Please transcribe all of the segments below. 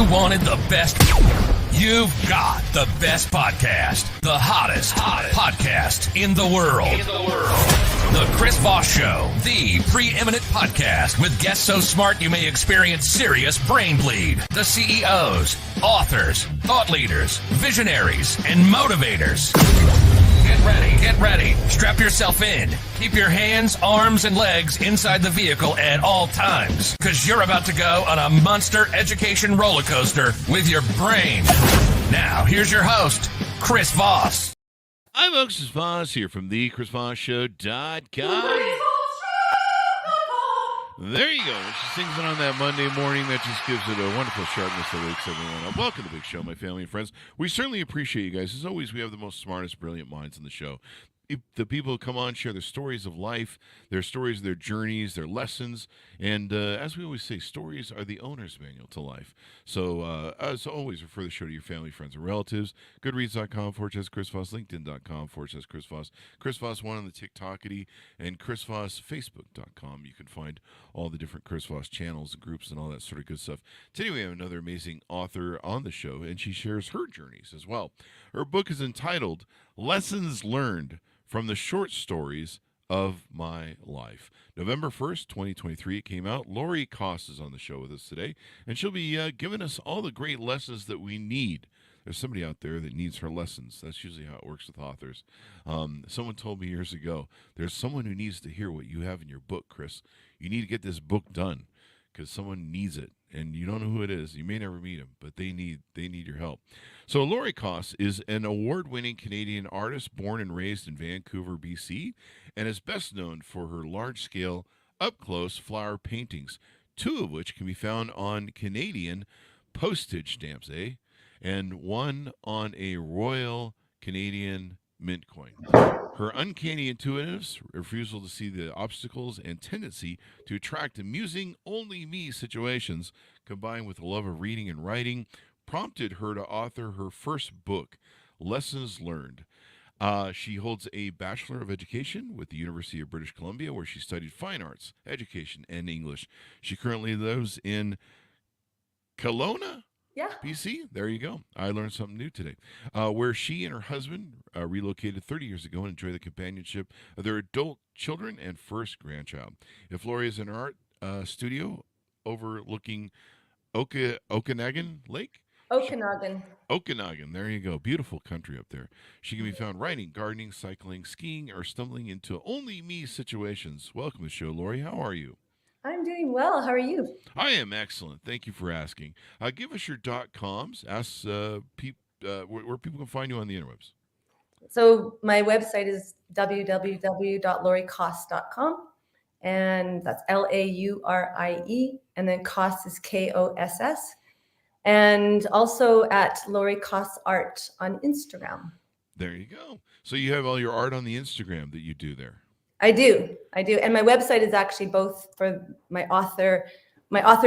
You wanted the best. You've got the best podcast. The hottest podcast in the world. The Chris Voss Show, the preeminent podcast with guests so smart you may experience serious brain bleed. The CEOs, authors, thought leaders, visionaries, and motivators. Get ready. Strap yourself in. Keep your hands, arms, and legs inside the vehicle at all times, because you're about to go on a monster education roller coaster with your brain. Now, here's your host, Chris Voss. Hi, folks. It's Voss here from thechrisvossshow.com. There you go. She sings it on that Monday morning. That just gives it a wonderful sharpness that wakes everyone up. Welcome to the big show, my family and friends. We certainly appreciate you guys. As always, we have the most smartest, brilliant minds on the show. The people who come on share their stories of life, their stories, their journeys, their lessons. And as we always say, stories are the owner's manual to life. So as always, refer the show to your family, friends, and relatives. Goodreads.com/Chris Voss, LinkedIn.com/Chris Voss, Chris Voss 1 on the TikTokity, and ChrisVossFacebook.com. You can find all the different Chris Voss channels and groups and all that sort of good stuff. Today we have another amazing author on the show, and she shares her journeys as well. Her book is entitled Lessons Learned from the Short Stories of My Life. November 1st, 2023, it came out. Laurie Koss is on the show with us today, and she'll be giving us all the great lessons that we need. There's somebody out there that needs her lessons. That's usually how it works with authors. Someone told me years ago, there's someone who needs to hear what you have in your book, Chris. You need to get this book done because someone needs it, and you don't know who it is. You may never meet them, but they need your help. So Laurie Koss is an award-winning Canadian artist born and raised in Vancouver, BC, and is best known for her large-scale, up-close flower paintings, 2 of which can be found on Canadian postage stamps, and 1 on a Royal Canadian Mint coin. Her uncanny intuitiveness, refusal to see the obstacles, and tendency to attract amusing only me situations, combined with a love of reading and writing, prompted her to author her first book, Lessons Learned. She holds a Bachelor of Education with the University of British Columbia, where she studied fine arts, education, and English. She currently lives in Kelowna, BC. There you go. I learned something new today. Where she and her husband relocated 30 years ago and enjoy the companionship of their adult children and first grandchild. If Laurie is in her art studio overlooking Okanagan Lake. Okanagan, there you go. Beautiful country up there. She can be found writing, gardening, cycling, skiing, or stumbling into only me situations. Welcome to the show, Laurie. How are you? I'm doing well. How are you? I am excellent. Thank you for asking. Give us your .coms. Ask where people can find you on the interwebs. So my website is www.lauriekoss.com, and that's Laurie, and then Koss is Koss, and also at Laurie Koss Art on Instagram. There you go. So you have all your art on the Instagram that you do there. I do. And my website is actually both for my author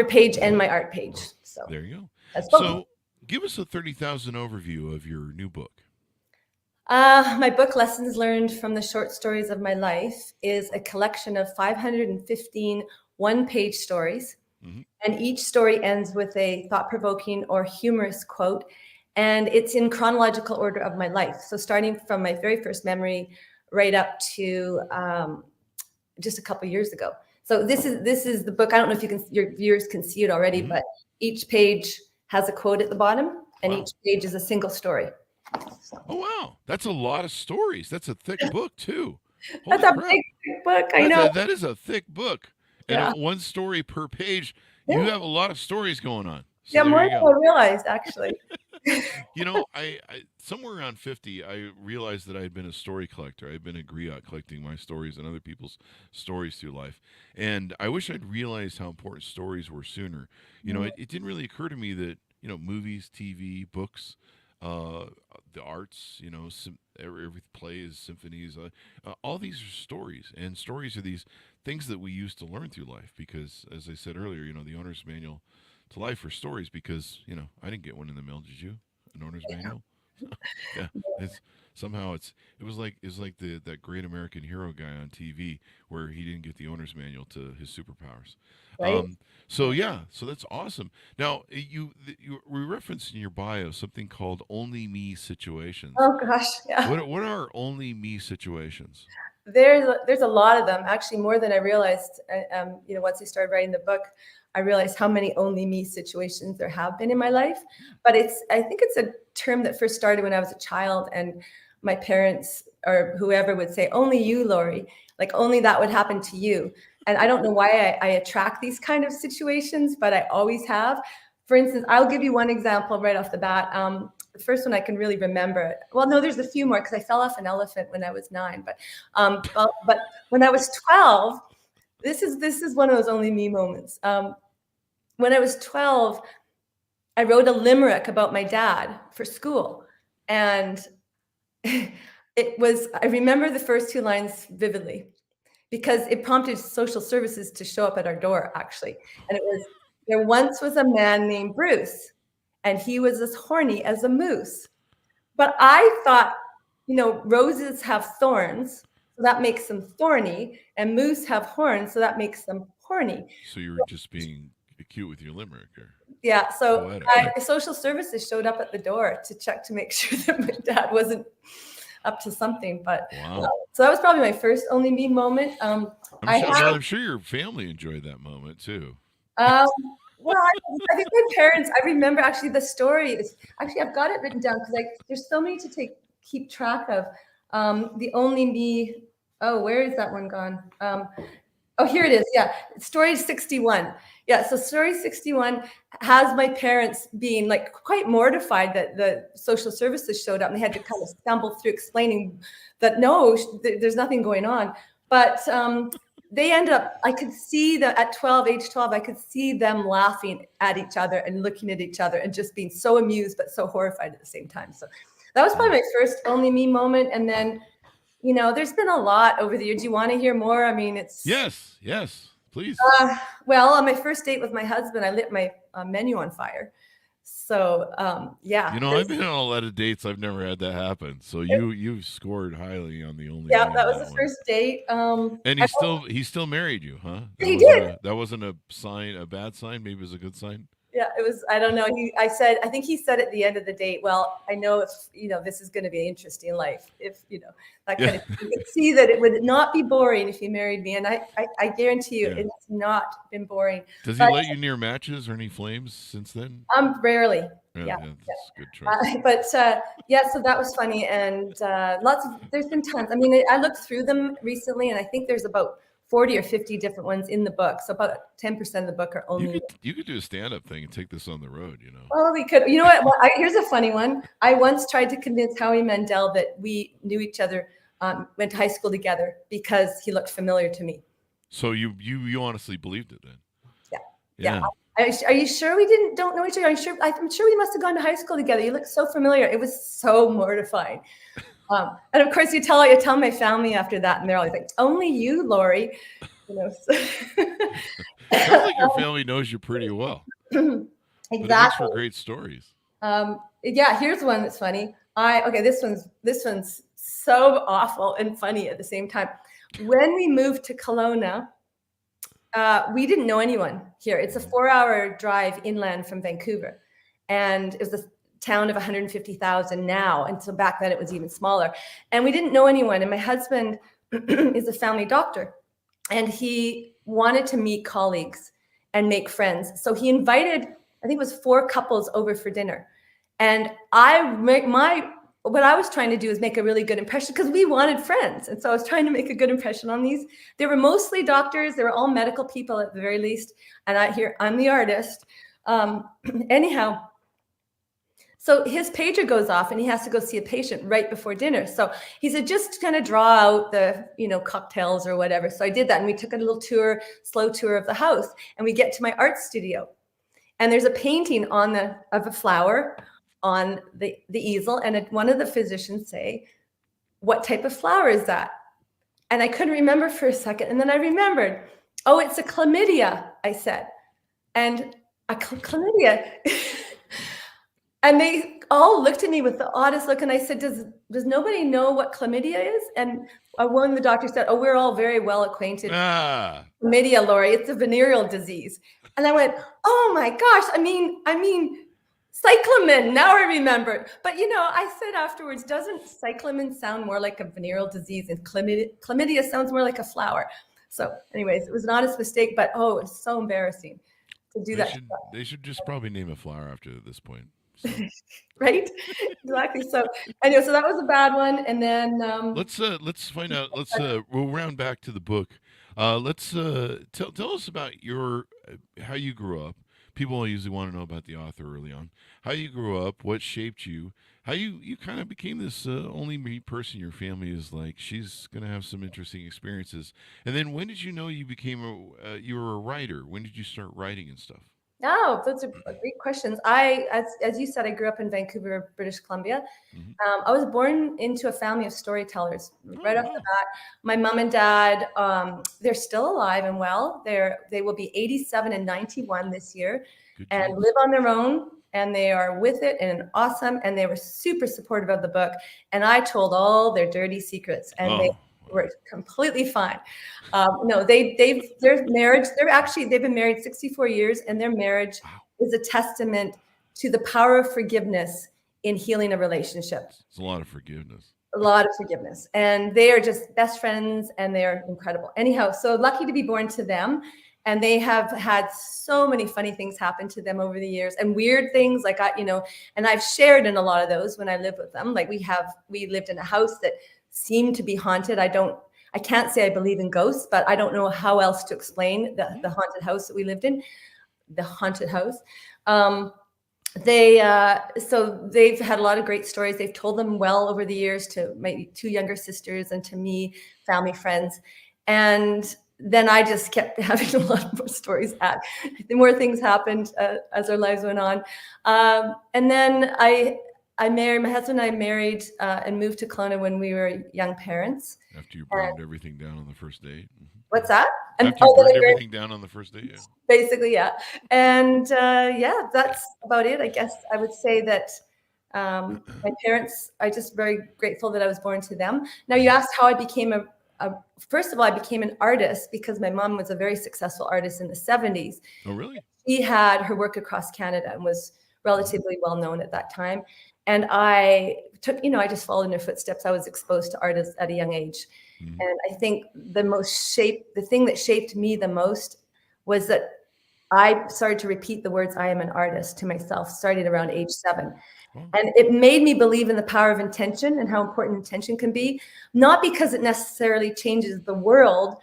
page and my art page. So there you go. That's so give us a 30,000 overview of your new book. My book, Lessons Learned from the Short Stories of My Life, is a collection of 515 one-page stories. Mm-hmm. And each story ends with a thought-provoking or humorous quote. And it's in chronological order of my life. So starting from my very first memory right up to just a couple years ago. So this is the book. I don't know if your viewers can see it already, mm-hmm. but each page has a quote at the bottom, and each page is a single story. Oh wow, that's a lot of stories. That's a thick book too. That's a big book. I know that is a thick book, and one story per page. You have a lot of stories going on. So more than I realized, actually. I somewhere around 50, I realized that I had been a story collector. I had been a griot collecting my stories and other people's stories through life. And I wish I'd realized how important stories were sooner. It didn't really occur to me that, movies, TV, books, the arts, every play is symphonies. All these are stories, and stories are these things that we use to learn through life. Because, as I said earlier, the owner's manual to life for stories. Because I didn't get one in the mail. Did you? An owner's manual? Yeah, it's somehow it was like the that great American hero guy on TV where he didn't get the owner's manual to his superpowers. Right? So yeah, so that's awesome. Now you we referenced in your bio something called only me situations. Oh gosh, yeah. What are only me situations? There's a lot of them, actually more than I realized. Once I started writing the book, I realized how many only me situations there have been in my life. But I think it's a term that first started when I was a child, and my parents or whoever would say, "Only you, Laurie," like only that would happen to you. And I don't know why I attract these kind of situations, but I always have. For instance, I'll give you one example right off the bat. The first one I can really remember. Well, no, there's a few more because I fell off an elephant when I was 9. But when I was 12, this is one of those only me moments. When I was 12, I wrote a limerick about my dad for school, and I remember the first 2 lines vividly because it prompted social services to show up at our door, actually. And it was, there once was a man named Bruce, and he was as horny as a moose. But I thought, roses have thorns, so that makes them thorny, and moose have horns, so that makes them horny. So you were just being cute with your limerick or Yeah, so poetic. social services showed up at the door to check to make sure that my dad wasn't up to something. But Wow. so that was probably my first only me moment. I'm sure your family enjoyed that moment too. Well, I think my parents. I remember actually the story is actually I've got it written down because there's so many to keep track of. The only me. Oh, where is that one gone? Oh, here it is. Yeah, story 61. Yeah, so story 61 has my parents being like quite mortified that the social services showed up, and they had to kind of stumble through explaining that no, there's nothing going on. But they end up, I could see that at age 12, I could see them laughing at each other and looking at each other and just being so amused but so horrified at the same time. So that was probably my first only me moment. And then, there's been a lot over the years. Do you want to hear more? I mean, it's Yes, please. well, on my first date with my husband, I lit my menu on fire. So yeah. I've been on a lot of dates. I've never had that happen. So you scored highly on the only. Yeah, that was the first date. And he still married you, huh? He did. That wasn't a sign, a bad sign. Maybe it was a good sign. Yeah, it was. I don't know. I think he said at the end of the date, "Well, I know if this is going to be an interesting life. If that kind of, you could see that it would not be boring if you married me." And I guarantee you, it's not been boring. Does he let you near matches or any flames since then? Rarely. Yeah, that's a good choice. But yeah, so that was funny, and there's been tons. I mean, I looked through them recently, and I think there's about 40 or 50 different ones in the book. So about 10% of the book are only. You could do a stand-up thing and take this on the road, Well, we could. You know what? Well, here's a funny one. I once tried to convince Howie Mandel that we knew each other, went to high school together because he looked familiar to me. So you honestly believed it then? Yeah. Are you sure we don't know each other? I'm sure we must have gone to high school together. You look so familiar. It was so mortifying. And of course, you tell my family after that, and they're always like, "Only you, Laurie." Sounds like your family knows you pretty well. Exactly. But it makes for great stories. Yeah, here's one that's funny. This one's so awful and funny at the same time. When we moved to Kelowna, we didn't know anyone here. It's a 4-hour drive inland from Vancouver, and it was a town of 150,000 now. And so back then it was even smaller, and we didn't know anyone. And my husband is a family doctor, and he wanted to meet colleagues and make friends. So he invited, I think it was 4 couples over for dinner. And what I was trying to do is make a really good impression because we wanted friends. And so I was trying to make a good impression on these. They were mostly doctors. They were all medical people at the very least. And I'm the artist. Anyhow, so his pager goes off and he has to go see a patient right before dinner. So he said, just kind of draw out the, cocktails or whatever. So I did that. And we took a little slow tour of the house, and we get to my art studio, and there's a painting of a flower on the easel. And one of the physicians say, "What type of flower is that?" And I couldn't remember for a second. And then I remembered, "Oh, it's a chlamydia," I said. And a chlamydia. And they all looked at me with the oddest look. And I said, does nobody know what chlamydia is? And one of the doctors said, oh, we're all very well acquainted. Chlamydia, Laurie, it's a venereal disease. And I went, oh my gosh, I mean, cyclamen, now I remember. But I said afterwards, doesn't cyclamen sound more like a venereal disease, and chlamydia sounds more like a flower? So anyways, it was an honest mistake, but it's so embarrassing to do that. They should just probably name a flower after this point. So. Right? Exactly. So anyway, so that was a bad one. And then let's find out. We'll round back to the book. Let's tell us about how you grew up. People usually want to know about the author early on. How you grew up, what shaped you, how you kind of became this only person your family is like, she's going to have some interesting experiences. And then when did you know you became you were a writer? When did you start writing and stuff? Oh, those are great questions. As you said, I grew up in Vancouver, British Columbia. Mm-hmm. I was born into a family of storytellers. Right off the bat, my mom and dad, they're still alive and well. They will be 87 and 91 this year, and live on their own. And they are with it and awesome. And they were super supportive of the book. And I told all their dirty secrets, and they were completely fine. No, their marriage, they've been married 64 years, and their marriage is a testament to the power of forgiveness in healing a relationship. It's a lot of forgiveness. A lot of forgiveness. And they are just best friends, and they are incredible. Anyhow, so lucky to be born to them. And they have had so many funny things happen to them over the years, and weird things like, and I've shared in a lot of those when I lived with them. Like we lived in a house that seemed to be haunted. I can't say I believe in ghosts, but I don't know how else to explain the haunted house that we lived in, the haunted house. So they've had a lot of great stories. They've told them well over the years to my two younger sisters and to me, family, friends. And then I just kept having a lot more stories. The more things happened as our lives went on. And then my husband and I married and moved to Kelowna when we were young parents. After you burned everything down on the first date. Mm-hmm. What's that? After you burned everything down on the first date, yeah. Basically, yeah. And that's about it. I guess I would say that my parents, I'm just very grateful that I was born to them. Now, you asked how I became first of all, I became an artist because my mom was a very successful artist in the 70s. Oh, really? She had her work across Canada and was relatively well known at that time. And I just followed in her footsteps. I was exposed to art at a young age. Mm-hmm. And I think the thing that shaped me the most was that I started to repeat the words, I am an artist, to myself, starting around age 7. And it made me believe in the power of intention and how important intention can be, not because it necessarily changes the world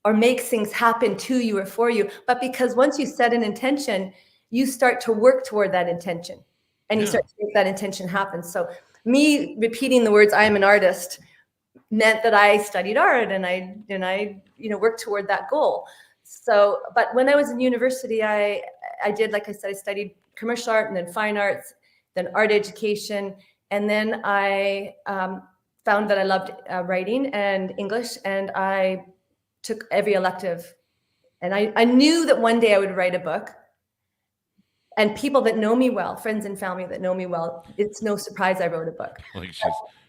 or makes things happen to you or for you, but because once you set an intention, you start to work toward that intention, and you start to make that intention happen. So me repeating the words, I am an artist, meant that I studied art and I worked toward that goal. So, but when I was in university, I did, like I said, I studied commercial art and then fine arts, then art education. And then I found that I loved writing and English, and I took every elective. And I knew that one day I would write a book. And people that know me well, friends and family that know me well, it's no surprise I wrote a book. Like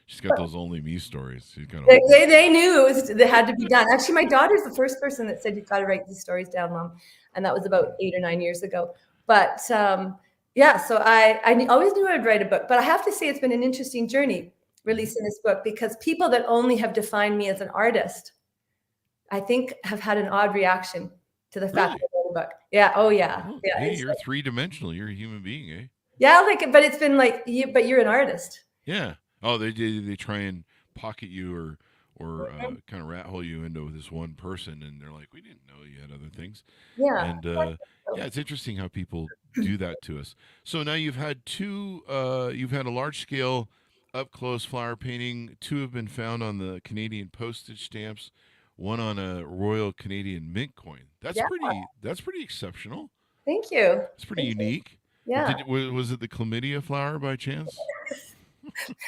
she's got those only me stories. They knew it had to be done. Actually, my daughter's the first person that said, you've got to write these stories down, Mom. And that was about 8 or 9 years ago. But so I always knew I'd write a book. But I have to say it's been an interesting journey releasing this book, because people that only have defined me as an artist, I think, have had an odd reaction to the fact that I wrote a book. Yeah. Oh, yeah. Oh, yeah. Hey, you're three-dimensional. You're a human being, eh? Yeah. But it's been like, but you're an artist. Yeah. Oh, they try and pocket you or kind of rat hole you into this one person, and they're like, we didn't know you had other things. Yeah. And it's interesting how people do that to us. So now you've had a large scale up close flower painting. 2 have been found on the Canadian postage stamps. 1 on a Royal Canadian Mint coin. That's pretty exceptional. Thank you. It's pretty unique. Yeah. Was it the chlamydia flower by chance?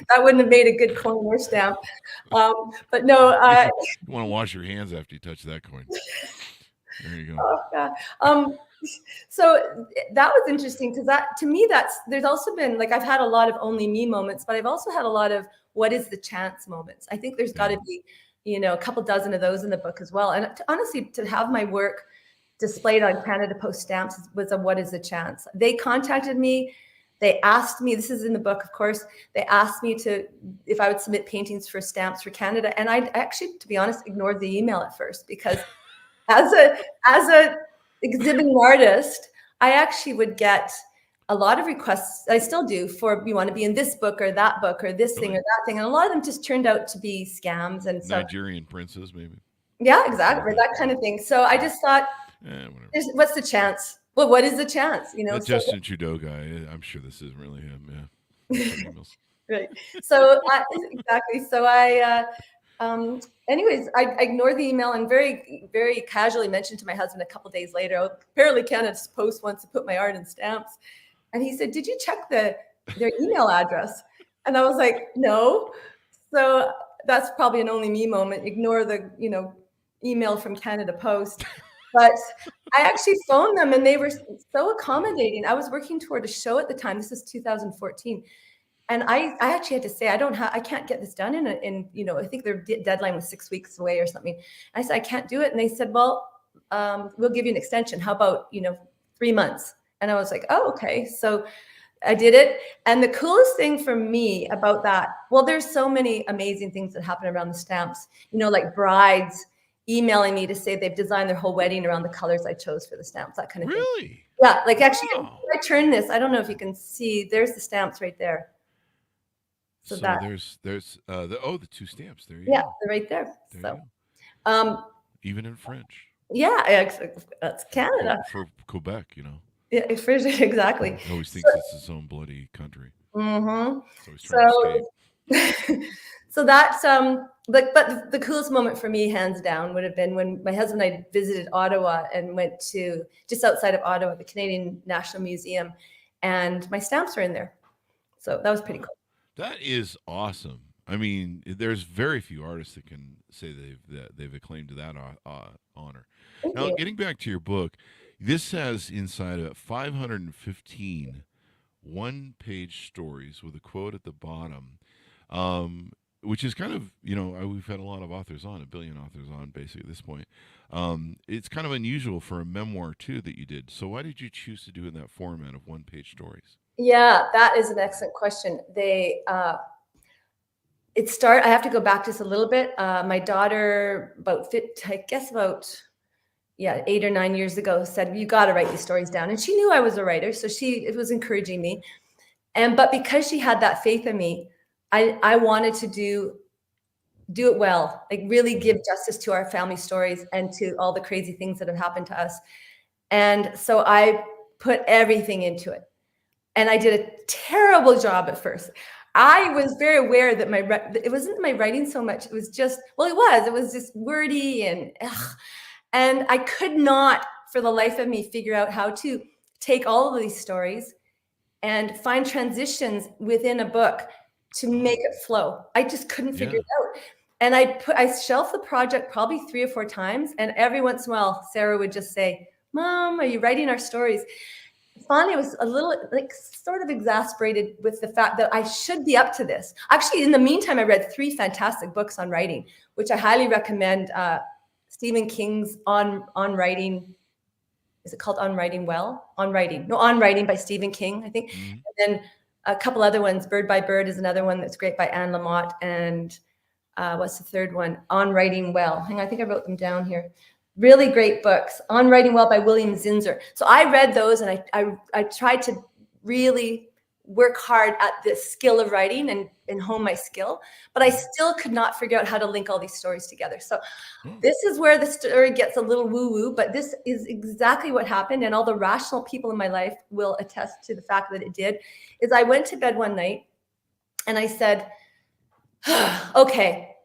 That wouldn't have made a good coin or stamp. But no. You want to wash your hands after you touch that coin. There you go. Oh, God. So that was interesting because that, to me, there's also been, like, I've had a lot of only me moments, but I've also had a lot of what is the chance moments. I think there's got to be, a couple dozen of those in the book as well. And honestly, to have my work displayed on Canada Post stamps was a what is the chance. They contacted me. They asked me, this is in the book, of course, they asked me if I would submit paintings for stamps for Canada. And I actually, to be honest, ignored the email at first because as a exhibiting artist, I actually would get a lot of requests. I still do for, you want to be in this book or that book or this thing or that thing. And a lot of them just turned out to be scams. And so Nigerian princes, maybe. Yeah, exactly. That kind of thing. So I just thought, what's the chance? Well, what is the chance? That Justin Trudeau guy, I'm sure this isn't really him. Yeah. Right. So exactly. So anyways, I ignored the email and very, very casually mentioned to my husband a couple of days later, apparently Canada Post wants to put my art in stamps. And he said, did you check their email address? And I was like, no. So that's probably an only me moment. Ignore the, email from Canada Post. But I actually phoned them and they were so accommodating. I was working toward a show at the time. This is 2014. And I actually had to say, I can't get this done in I think their deadline was 6 weeks away or something. I said, I can't do it. And they said, well, we'll give you an extension. How about, 3 months? And I was like, oh, okay. So I did it. And the coolest thing for me about that, well, there's so many amazing things that happen around the stamps, like brides emailing me to say they've designed their whole wedding around the colors I chose for the stamps, that kind of thing. Really? Yeah. Like actually, if I turn this, I don't know if you can see, there's the stamps right there. So there's the two stamps. There you go. Yeah, they're right there. Even in French. Yeah, that's Canada. For Quebec, Yeah, exactly. He always thinks it's his own bloody country. Mm-hmm. So he's trying to escape. So that's but the coolest moment for me, hands down, would have been when my husband and I visited Ottawa and went to just outside of Ottawa, the Canadian National Museum, and my stamps are in there. So that was pretty cool. That is awesome. I mean, there's very few artists that can say they've acclaimed to that honor. Now, getting back to your book, this has inside of it 515 one-page stories with a quote at the bottom, which is kind of, we've had a lot of authors on, 1 billion authors on basically at this point. It's kind of unusual for a memoir, too, that you did. So why did you choose to do it in that format of one-page stories? Yeah, that is an excellent question. I have to go back just a little bit. My daughter, about 8 or 9 years ago, said, you got to write these stories down. And she knew I was a writer, so it was encouraging me. But because she had that faith in me, I wanted to do it well, like really give justice to our family stories and to all the crazy things that have happened to us. And so I put everything into it. And I did a terrible job at first. I was very aware that it wasn't my writing so much. It was just, it was just wordy and I could not, for the life of me, figure out how to take all of these stories and find transitions within a book to make it flow. I just couldn't figure it out. And I shelved the project probably 3 or 4 times. And every once in a while, Sarah would just say, Mom, are you writing our stories? Finally, I was a little sort of exasperated with the fact that I should be up to this. Actually, in the meantime, I read 3 fantastic books on writing, which I highly recommend. Stephen King's On Writing. Is it called On Writing Well? On Writing. No, On Writing by Stephen King, I think. Mm-hmm. And then a couple other ones. Bird by Bird is another one that's great by Anne Lamott. And what's the third one? On Writing Well. Hang on, I think I wrote them down here. Really great books. On Writing Well by William Zinsser. So I read those and I tried to really work hard at the skill of writing and hone my skill, but I still could not figure out how to link all these stories together. So this is where the story gets a little woo-woo, but this is exactly what happened. And all the rational people in my life will attest to the fact that it did. Is I went to bed one night and I said, okay,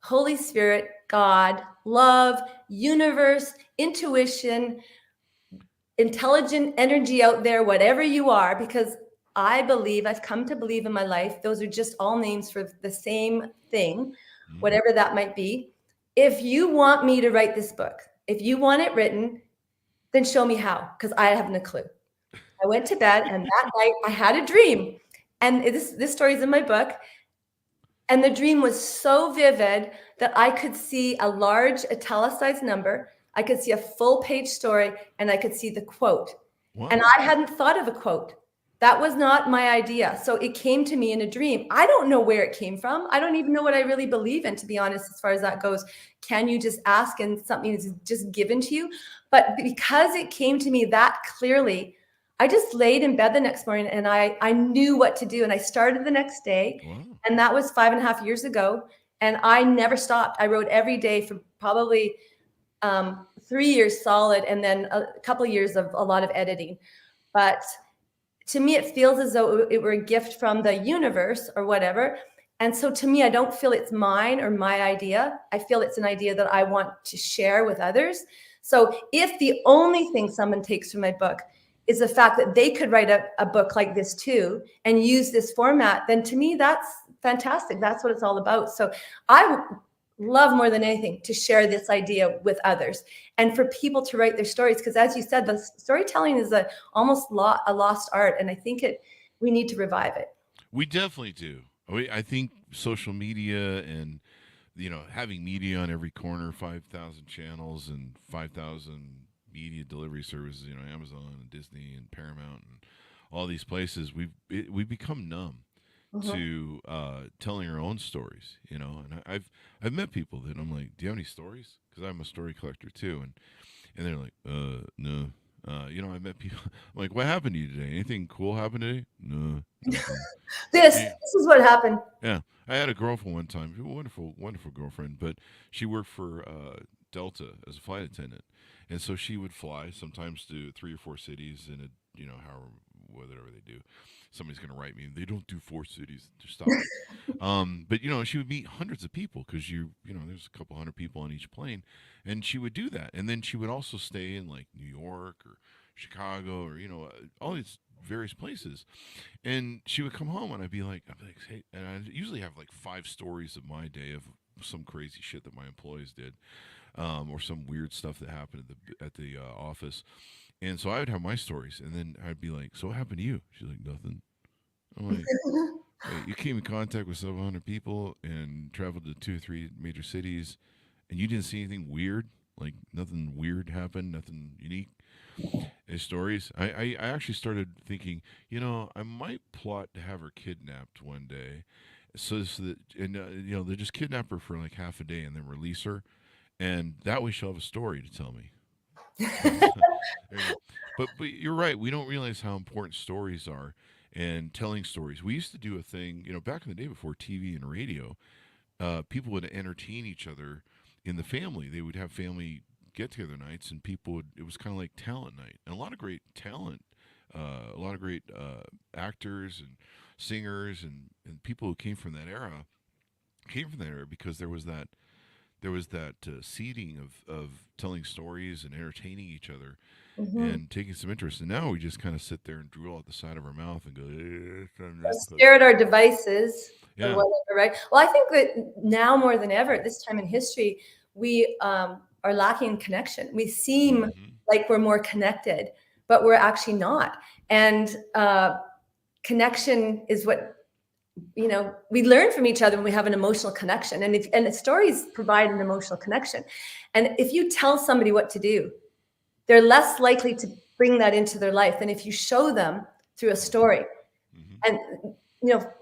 Holy Spirit, God, love, universe, intuition, intelligent energy out there, whatever you are, because I've come to believe in my life, those are just all names for the same thing, whatever that might be. If you want me to write this book, if you want it written, Then show me how, because I haven't a clue. I went to bed, and that night I had a dream. And this story is in my book. And the dream was so vivid that I could see a large italicized number, I could see a full page story, and I could see the quote. Wow. And I hadn't thought of a quote. That was not my idea. So it came to me in a dream. I don't know where it came from. I don't even know what I really believe in, to be honest, as far as that goes. Can you just ask and something is just given to you? But because it came to me that clearly, I just laid in bed the next morning and I knew what to do. And I started the next day. Wow. And that was 5.5 years ago. And I never stopped. I wrote every day for probably 3 years solid, and then a couple of years of a lot of editing. But to me, it feels as though it were a gift from the universe or whatever. And so to me, I don't feel it's mine or my idea. I feel it's an idea that I want to share with others. So if the only thing someone takes from my book is the fact that they could write a book like this too and use this format, then to me, that's fantastic. That's what it's all about. So I love more than anything to share this idea with others and for people to write their stories. Because as you said, the storytelling is almost a lost art. And I think we need to revive it. We definitely do. I think social media and, having media on every corner, 5,000 channels and 5,000 media delivery services, Amazon and Disney and Paramount and all these places, we've become numb to telling our own stories, and I've met people that I'm like, do you have any stories? Because I'm a story collector too, and they're like, no. I met people I'm like, what happened to you today? Anything cool happened today? No. This is what happened. Yeah, I had a girlfriend one time, a wonderful girlfriend, but she worked for Delta as a flight attendant, and so she would fly sometimes to 3 or 4 cities in however, whatever they do. Somebody's going to write me. They don't do 4 cities. Just stop. But she would meet hundreds of people because there's a couple hundred people on each plane, and she would do that. And then she would also stay in like New York or Chicago or all these various places. And she would come home, and I'd be like, hey, and I usually have like 5 stories of my day of some crazy shit that my employees did, or some weird stuff that happened at the office. And so I would have my stories, and then I'd be like, so what happened to you? She's like, nothing. I'm like, wait, you came in contact with 700 people and traveled to 2 or 3 major cities, and you didn't see anything weird? Like, nothing weird happened, nothing unique? As stories, I actually started thinking, I might plot to have her kidnapped one day, so that, and they just kidnap her for like half a day and then release her, and that way she'll have a story to tell me. But you're right. We don't realize how important stories are and telling stories. We used to do a thing, back in the day before TV and radio. People would entertain each other in the family. They would have family get-together nights, and it was kind of like talent night. And a lot of great talent, a lot of great actors and singers and people who came from that era because there was that seeding of telling stories and entertaining each other and taking some interest. And now we just kind of sit there and drool out the side of our mouth and go, stare at our devices Yeah. or whatever, right? Well, I think that now more than ever at this time in history, we are lacking connection. We seem like we're more connected, but we're actually not. And connection is what we learn from each other when we have an emotional connection, and the stories provide an emotional connection. And if you tell somebody what to do, they're less likely to bring that into their life than if you show them through a story. And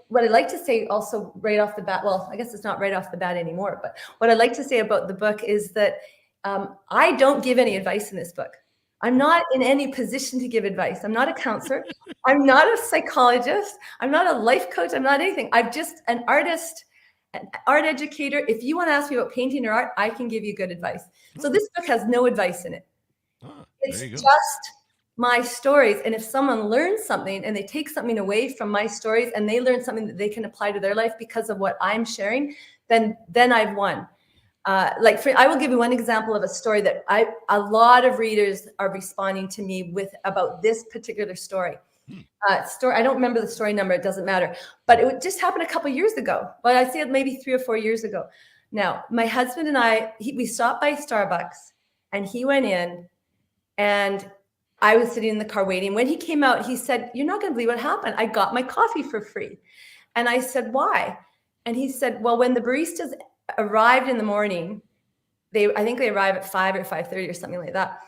what I like to say also right off the bat, well, I guess it's not right off the bat anymore, but what I like to say about the book is that I don't give any advice in this book. I'm not in any position to give advice. I'm not a counselor. I'm not a psychologist. I'm not a life coach. I'm not anything. I'm just an artist, an art educator. If you want to ask me about painting or art, I can give you good advice. So this book has no advice in it. It's just my stories. And if someone learns something and they take something away from my stories and they learn something that they can apply to their life because of what I'm sharing, then I've won. I will give you one example of a story that a lot of readers are responding to me with about this particular story. I don't remember the story number. It doesn't matter, but it just happened a couple of years ago. Well, I'd say maybe 3 or 4 years ago. Now, my husband and I, we stopped by Starbucks, and he went in And I was sitting in the car waiting. When he came out, he said, "You're not going to believe what happened. I got my coffee for free." And I said, "Why?" And he said, "Well, when the baristas arrived in the morning, I think they arrive at 5 or 5:30 or something like that.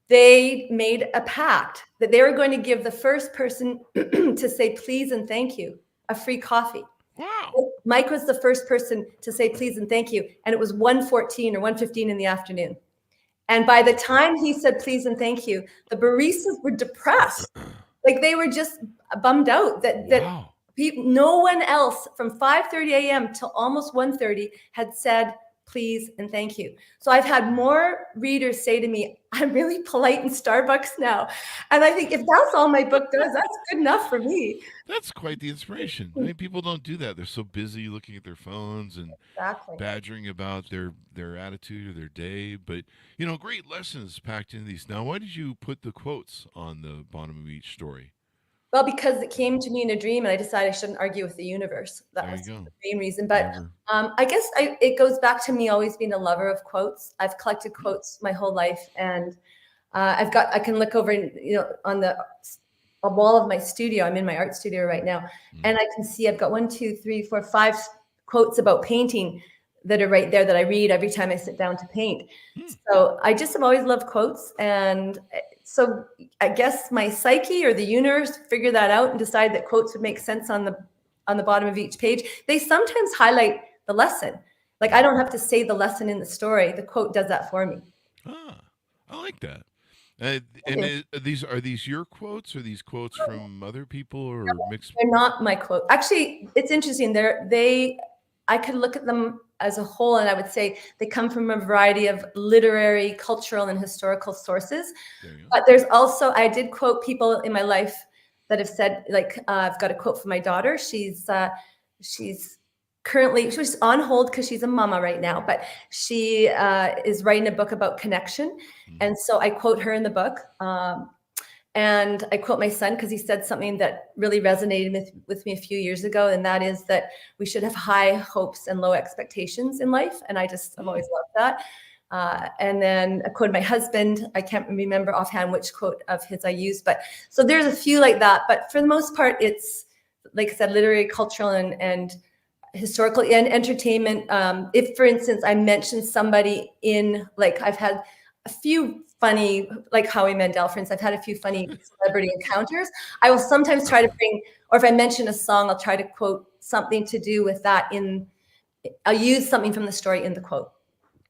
They made a pact that they were going to give the first person to say please and thank you a free coffee." Wow. Mike was the first person to say please and thank you, and it was 1:14 or 1:15 in the afternoon. And by the time he said please and thank you, the baristas were depressed. Like they were just bummed out that Wow. no one else from 5:30 a.m. till almost 1:30 had said please and thank you. So I've had more readers say to me, "I'm really polite in Starbucks now." And I think if that's all my book does, that's good enough for me. That's quite the inspiration. I mean, people don't do that. They're so busy looking at their phones and Exactly. badgering about their attitude or their day. But, great lessons packed into these. Now, why did you put the quotes on the bottom of each story? Well, because it came to me in a dream, and I decided I shouldn't argue with the universe. That There was you go. the main reason. But Never. I guess it goes back to me always being a lover of quotes. I've collected quotes my whole life, and I can look over, on the a wall of my studio. I'm in my art studio right now, and I can see I've got 1, 2, 3, 4, 5 quotes about painting that are right there that I read every time I sit down to paint. So I just have always loved quotes, and so I guess my psyche or the universe figured that out and decided that quotes would make sense on the bottom of each page. They sometimes highlight the lesson. Like I don't have to say the lesson in the story. The quote does that for me. Ah, I like that. Are these your quotes? Or these quotes from other people or mixed? They're not my quote. Actually, it's interesting. I could look at them as a whole, and I would say they come from a variety of literary, cultural, and historical sources. There you go. But there's also, I did quote people in my life that have said, like, I've got a quote from my daughter. She's on hold because she's a mama right now, but she is writing a book about connection. And so I quote her in the book. And I quote my son because he said something that really resonated with me a few years ago. And that is that we should have high hopes and low expectations in life. And I've always loved that. And then I quoted my husband. I can't remember offhand which quote of his I used, but so there's a few like that. But for the most part, it's, like I said, literary, cultural, and historical and entertainment. If, for instance, I mentioned somebody I've had a few funny, like Howie Mandel, for instance, I've had a few funny celebrity encounters. I will sometimes try to or if I mention a song, I'll try to quote something to do with that I'll use something from the story in the quote.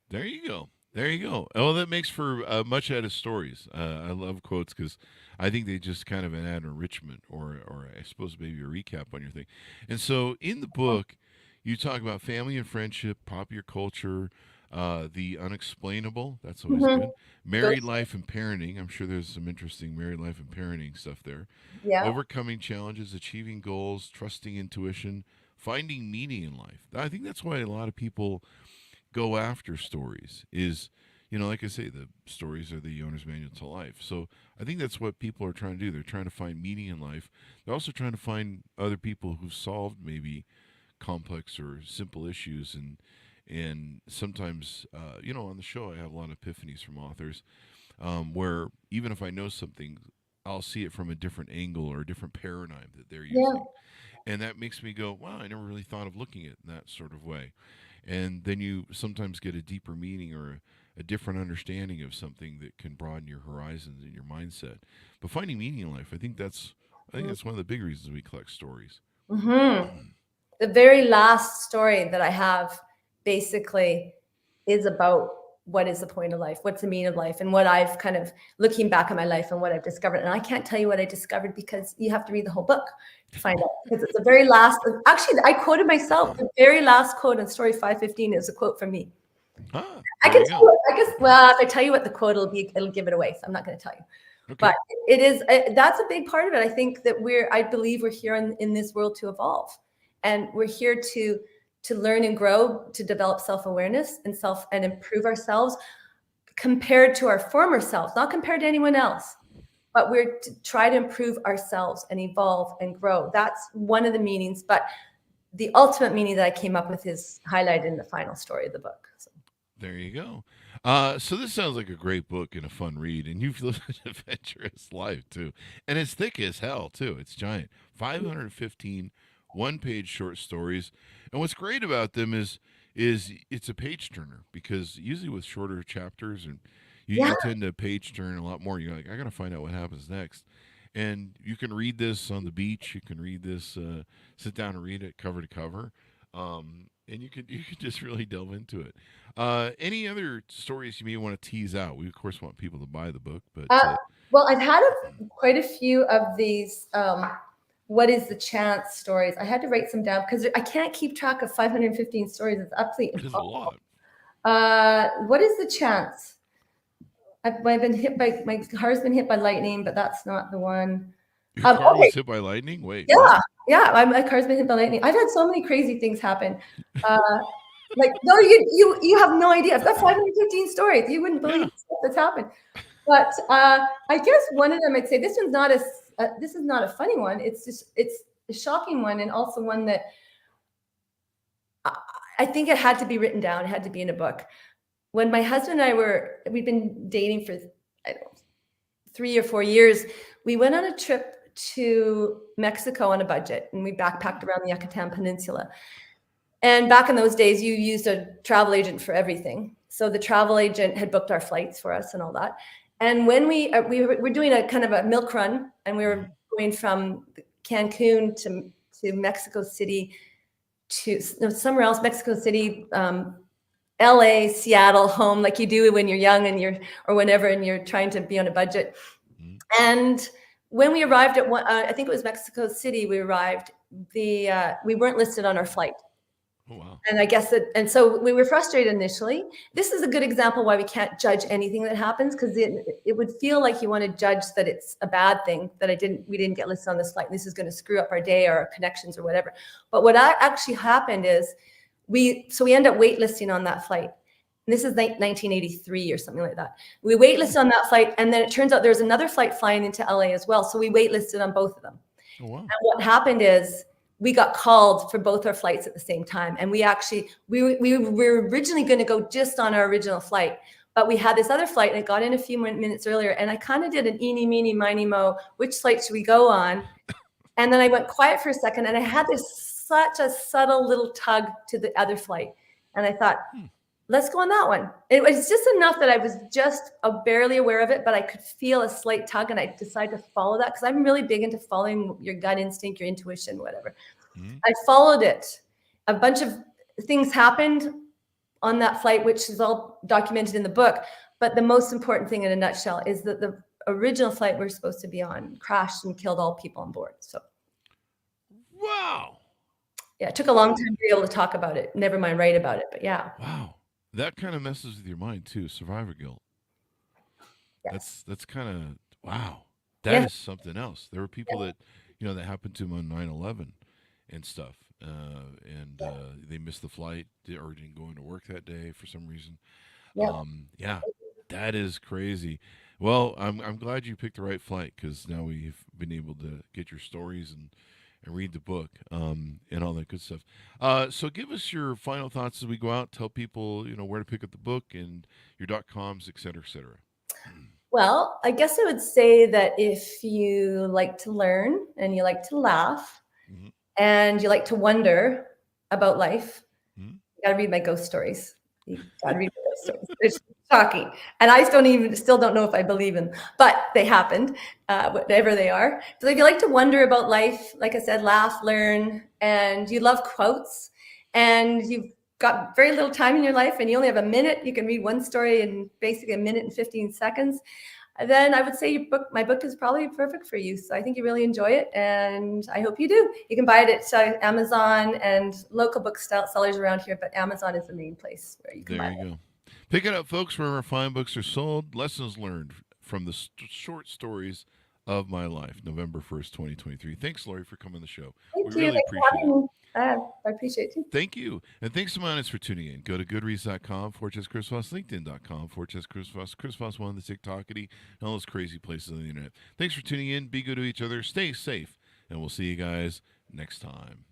There you go. There you go. Oh, that makes for much out of stories. I love quotes because I think they just kind of add enrichment or I suppose maybe a recap on your thing. And so in the book, you talk about family and friendship, popular culture, the unexplainable. That's always good. Married life and parenting. I'm sure there's some interesting married life and parenting stuff there. Yeah. Overcoming challenges, achieving goals, trusting intuition, finding meaning in life. I think that's why a lot of people go after stories is, like I say, the stories are the owner's manual to life. So I think that's what people are trying to do. They're trying to find meaning in life. They're also trying to find other people who've solved maybe complex or simple issues. And sometimes, on the show, I have a lot of epiphanies from authors where even if I know something, I'll see it from a different angle or a different paradigm that they're using. And that makes me go, wow, I never really thought of looking at it in that sort of way. And then you sometimes get a deeper meaning or a different understanding of something that can broaden your horizons and your mindset. But finding meaning in life, I think that's one of the big reasons we collect stories. The very last story that I have basically is about what is the point of life, what's the meaning of life, and what I've kind of looking back at my life and what I've discovered. And I can't tell you what I discovered because you have to read the whole book to find out. Because it's the very last. Actually, I quoted myself. The very last quote in story 515 is a quote from me. I can tell you, I guess. Well, if I tell you what the quote will be, it'll give it away. So I'm not going to tell you. Okay. But it is. That's a big part of it. I think that I believe we're here in this world to evolve, and we're here to learn and grow, to develop self-awareness and improve ourselves compared to our former selves, not compared to anyone else, but we're to try to improve ourselves and evolve and grow. That's one of the meanings, but the ultimate meaning that I came up with is highlighted in the final story of the book. So. There you go. So this sounds like a great book and a fun read, and you've lived an adventurous life too. And it's thick as hell too. It's giant. 515 one-page short stories. And what's great about them is it's a page turner, because usually with shorter chapters and you Yeah. tend to page turn a lot more. You're like, I gotta find out what happens next. And you can read this on the beach. You can read this, sit down and read it cover to cover. And you could just really delve into it. Any other stories you may want to tease out? We of course want people to buy the book, but Uh, well, I've had quite a few of these. What is the chance stories? I had to write some down because I can't keep track of 515 stories. It's absolutely there's a impossible. lot. What is the chance? I've been hit by my car's been hit by lightning, but that's not the one. Your car Okay, was hit by lightning. Wait, yeah, what? yeah. My car's been hit by lightning. I've had so many crazy things happen. Uh, like no, you have no idea. I've got 515 stories. You wouldn't believe Yeah. the stuff that's happened. But I guess one of them, I'd say this one's not this is not a funny one. It's just it's a shocking one, and also one that I think it had to be written down. It had to be in a book. When my husband and we've been dating for I don't know, 3 or 4 years. We went on a trip to Mexico on a budget, and we backpacked around the Yucatan Peninsula. And back in those days, you used a travel agent for everything. So the travel agent had booked our flights for us and all that. And when we were doing a kind of a milk run, and we were going from Cancun to Mexico City to somewhere else, Mexico City, LA, Seattle, home, like you do when you're young and or whenever, and you're trying to be on a budget. Mhm. And when we arrived at I think it was Mexico City, we weren't listed on our flight. Oh wow. And I guess and so we were frustrated initially. This is a good example why we can't judge anything that happens, because it would feel like you want to judge that it's a bad thing that we didn't get listed on this flight. This is going to screw up our day or our connections or whatever. But what actually happened is we end up waitlisting on that flight. And this is 1983 or something like that. We waitlisted on that flight, and then it turns out there's another flight flying into LA as well. So we waitlisted on both of them. Oh wow. And what happened is we got called for both our flights at the same time. And we were originally going to go just on our original flight, but we had this other flight and it got in a few minutes earlier. And I kind of did an eeny, meeny, miny, mo, which flight should we go on? And then I went quiet for a second, and I had such a subtle little tug to the other flight. And I thought, let's go on that one. It was just enough that I was just barely aware of it, but I could feel a slight tug, and I decided to follow that because I'm really big into following your gut instinct, your intuition, whatever. Mm-hmm. I followed it. A bunch of things happened on that flight, which is all documented in the book. But the most important thing in a nutshell is that the original flight we're supposed to be on crashed and killed all people on board. So, Wow. yeah, it took a long time to be able to talk about it. Never mind write about it, but yeah. Wow. That kind of messes with your mind too. Survivor guilt. Yes. That's kind of wow. That is something else. There were people that that happened to them on 9/11 and stuff, and they missed the flight or didn't go into work that day for some reason. Yeah. That is crazy. Well, I'm glad you picked the right flight, because now we've been able to get your stories and read the book, and all that good stuff. So give us your final thoughts as we go out. Tell people, where to pick up the book and your .coms, et cetera, et cetera. Well, I guess I would say that if you like to learn and you like to laugh Mm-hmm. and you like to wonder about life, Mm-hmm. you got to read my ghost stories. You got to read my ghost stories. It's shocking. And I still don't know if I believe in, but they happened, whatever they are. So if you like to wonder about life, like I said, laugh, learn, and you love quotes, and you've got very little time in your life and you only have a minute, you can read one story in basically a minute and 15 seconds, then I would say my book is probably perfect for you. So I think you really enjoy it, and I hope you do. You can buy it at Amazon and local booksellers around here, but Amazon is the main place where you can buy it. There you go. Pick it up, folks, wherever fine books are sold. Lessons learned from the short stories of my life, November 1st, 2023. Thanks, Laurie, for coming on the show. Thank We you. really Thanks for appreciate having it. me. I appreciate it too. Thank you. And thanks to my audience for tuning in. Go to goodreads.com/Chris Voss, LinkedIn.com/Chris Voss, Chris Voss 1, the TikTokity, and all those crazy places on the internet. Thanks for tuning in. Be good to each other. Stay safe. And we'll see you guys next time.